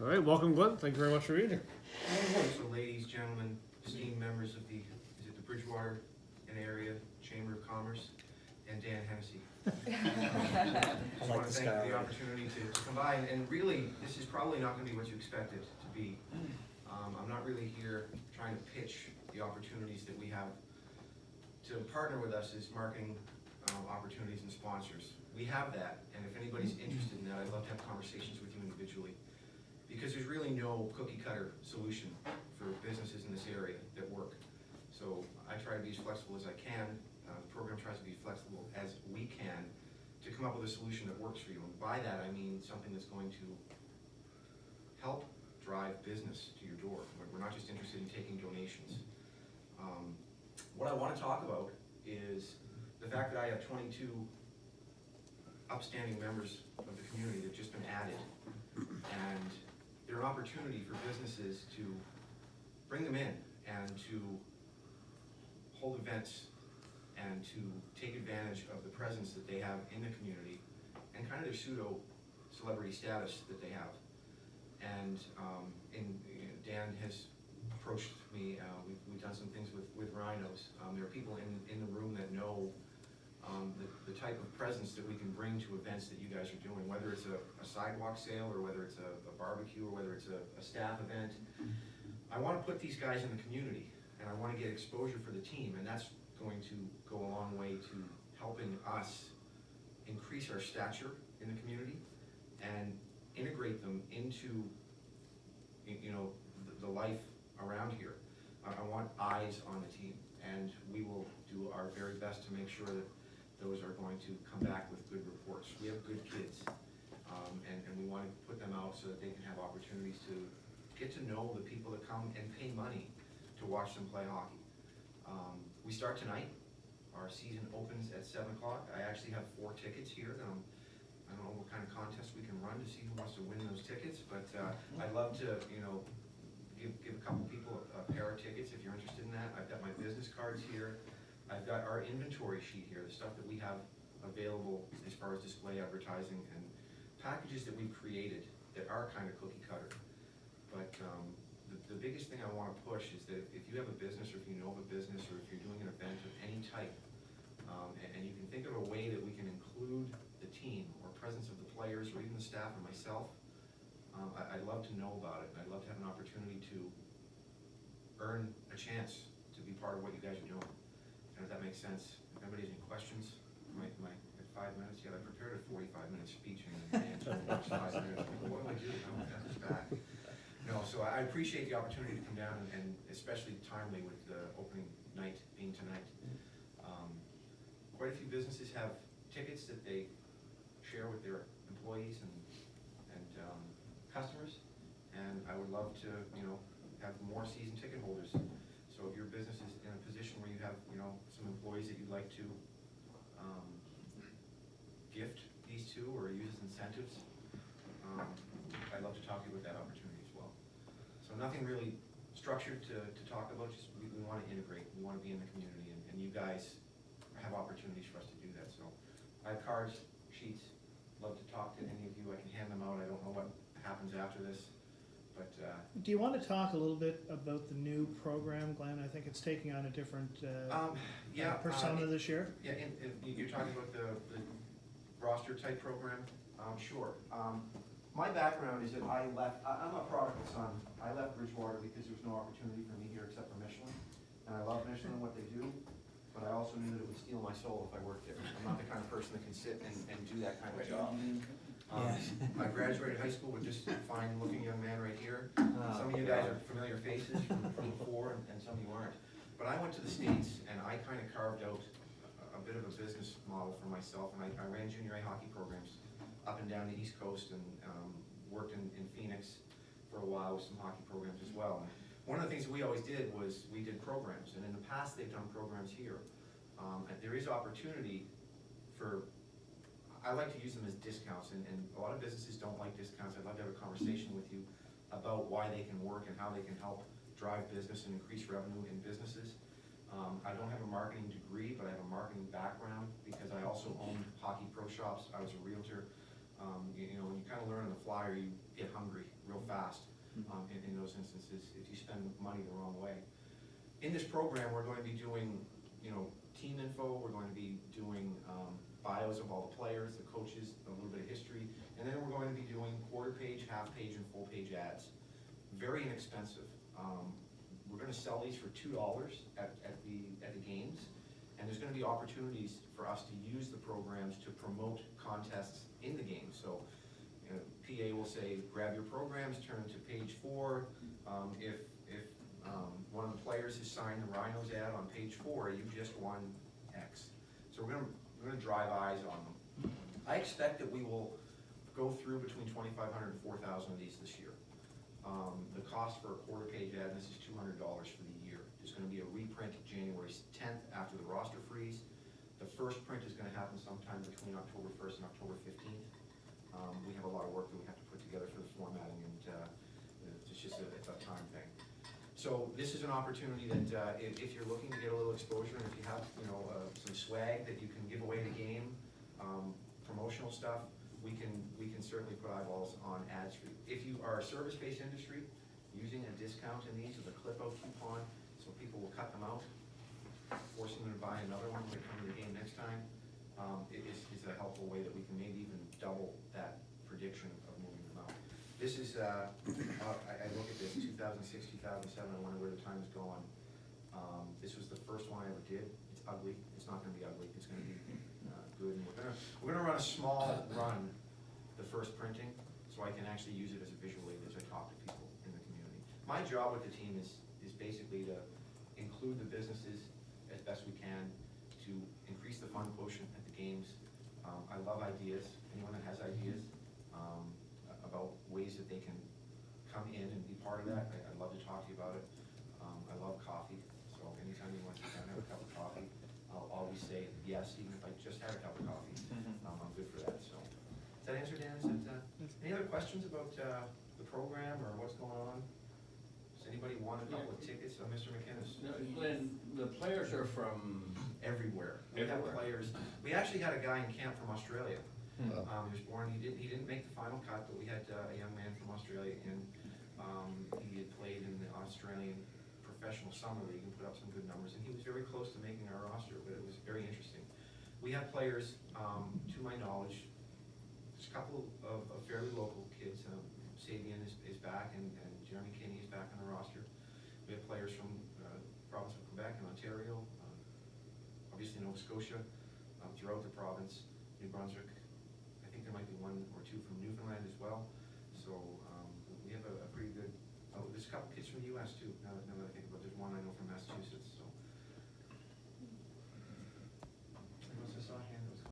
All right, welcome, Glenn. Thank you very much for being here. So ladies, gentlemen, esteemed members of the Bridgewater and Area Chamber of Commerce, and Dan Hennessy. Just want to thank you for the opportunity to come by, and really, this is probably not going to be what you expect it to be. I'm not really here trying to pitch the opportunities that we have. To partner with us is marketing opportunities and sponsors. We have that, and if anybody's interested in that, I'd love to have conversations with you individually. Because there's really no cookie cutter solution for businesses in this area that work. So I try to be as flexible as I can. The program tries to be flexible as we can to come up with a solution that works for you. And by that I mean something that's going to help drive business to your door. We're not just interested in taking donations. What I want to talk about is the fact that I have 22 upstanding members of the community that have just been added. And they're an opportunity for businesses to bring them in and to hold events and to take advantage of the presence that they have in the community and kind of their pseudo celebrity status that they have. And Dan has approached me. We've done some things with rhinos. There are people in the room that know the type of presence that we can bring to events that you guys are doing, whether it's a sidewalk sale or whether it's a barbecue or whether it's a staff event. I want to put these guys in the community and I want to get exposure for the team, and that's going to go a long way to helping us increase our stature in the community and integrate them into the life around here. I want eyes on the team, and we will do our very best to make sure that those are going to come back with good reports. We have good kids, and we want to put them out so that they can have opportunities to get to know the people that come and pay money to watch them play hockey. We start tonight. Our season opens at 7 o'clock. I actually have 4 tickets here that I don't know what kind of contest we can run to see who wants to win those tickets, but I'd love to, give a couple people a pair of tickets if you're interested in that. I've got my business cards here. I've got our inventory sheet here, the stuff that we have available as far as display advertising and packages that we've created that are kind of cookie cutter. But the biggest thing I want to push is that if you have a business, or if you know of a business, or if you're doing an event of any type, and you can think of a way that we can include the team or presence of the players or even the staff and myself, I'd love to know about it. I'd love to have an opportunity to earn a chance to be part of what you guys are doing. And if that makes sense. If anybody has any questions, at 5 minutes, I prepared a 45-minute speech and answered 5 minutes. What do I do? No, that's back. No, so I appreciate the opportunity to come down and especially timely with the opening night being tonight. Quite a few businesses have tickets that they share with their employees and customers, and I would love to, have more season ticket holders. So if your business is in a position where you have, some employees that you'd like to gift these to or use as incentives, I'd love to talk to you about that opportunity as well. So nothing really structured to talk about, just we want to integrate, we want to be in the community, and you guys have opportunities for us to do that. So I have cards, sheets, love to talk to any of you. I can hand them out. I don't know what happens after this, but do you want to talk a little bit about the new program, Glenn? I think it's taking on a different persona this year. Yeah, and you're talking about the roster type program. Sure. My background is that I'm a prodigal son. I left Bridgewater because there was no opportunity for me here except for Michelin, and I love Michelin and what they do, but I also knew that it would steal my soul if I worked there. I'm not the kind of person that can sit and do that kind of job. I graduated high school with just a fine-looking young man right here. Some of you guys are familiar faces from before, and some of you aren't. But I went to the States, and I kind of carved out a bit of a business model for myself, and I ran junior A hockey programs up and down the East Coast, and worked in Phoenix for a while with some hockey programs as well. And one of the things that we always did was we did programs, and in the past they've done programs here. And there is opportunity for, I like to use them as discounts, and a lot of businesses don't like discounts. I'd love to have a conversation with you about why they can work and how they can help drive business and increase revenue in businesses. I don't have a marketing degree, but I have a marketing background because I also own hockey pro shops. I was a realtor. When you kind of learn on the fly or you get hungry real fast in those instances if you spend money the wrong way. In this program, we're going to be doing, team info, we're going to be doing bios of all the players, the coaches, a little bit of history, and then we're going to be doing quarter page, half page, and full page ads. Very inexpensive. We're going to sell these for $2 at the games, and there's going to be opportunities for us to use the programs to promote contests in the game. So PA will say, grab your programs, turn to page 4. If one of the players has signed the Rhinos ad on page 4, you just won X. So we're going to drive eyes on them. I expect that we will go through between 2,500 and 4,000 of these this year. The cost for a quarter page ad, and this is $200 for the year. There's going to be a reprint January 10th after the roster freeze. The first print is going to happen sometime between October 1st and October 15th. We have a lot of work that we have to put together for the formatting, and it's just a time thing. So this is an opportunity that if you're looking to get a little exposure, and if you have some swag that you can give away the game, promotional stuff, we can certainly put eyeballs on ads for you. If you are a service-based industry, using a discount in these with a clip-out coupon, so people will cut them out, forcing them to buy another one when they come to the game next time, is a helpful way that we can maybe even double that prediction of moving them out. This is, I look at this, 2006, 2007, I wonder where the time is going. This was the first one I ever did. It's ugly. It's not going to be ugly. It's going to be good. And we're gonna run a small run, the first printing, so I can actually use it as a visual aid as I talk to people in the community. My job with the team is basically to include the businesses as best we can to increase the fun quotient at the games. I love ideas. Anyone that has ideas about ways that they can come in and be part of that, I'd love to talk to you about it. I love coffee, so anytime you want to have a cup of coffee, I'll always say yes, even if I just had a cup of coffee. I'm good for that. So, does that answer, Dan? Any other questions about the program or what's going on? Does anybody want a couple of tickets? Mr. McInnes? No, Glenn, the players are from everywhere. We have players. We actually had a guy in camp from Australia. He was born. He didn't make the final cut, but we had a young man from Australia, and he had played in the Australian Professional Summer League and put up some good numbers, and he was very close to making our roster, but it was very interesting. We have players, to my knowledge, there's a couple of fairly local kids. Sabian is back, and Jeremy Kinney is back on the roster. We have players from the province of Quebec and Ontario, obviously Nova Scotia, throughout the province, New Brunswick. I think there might be one or two from Newfoundland as well. So we have a pretty good, there's a couple kids from the U.S. too, now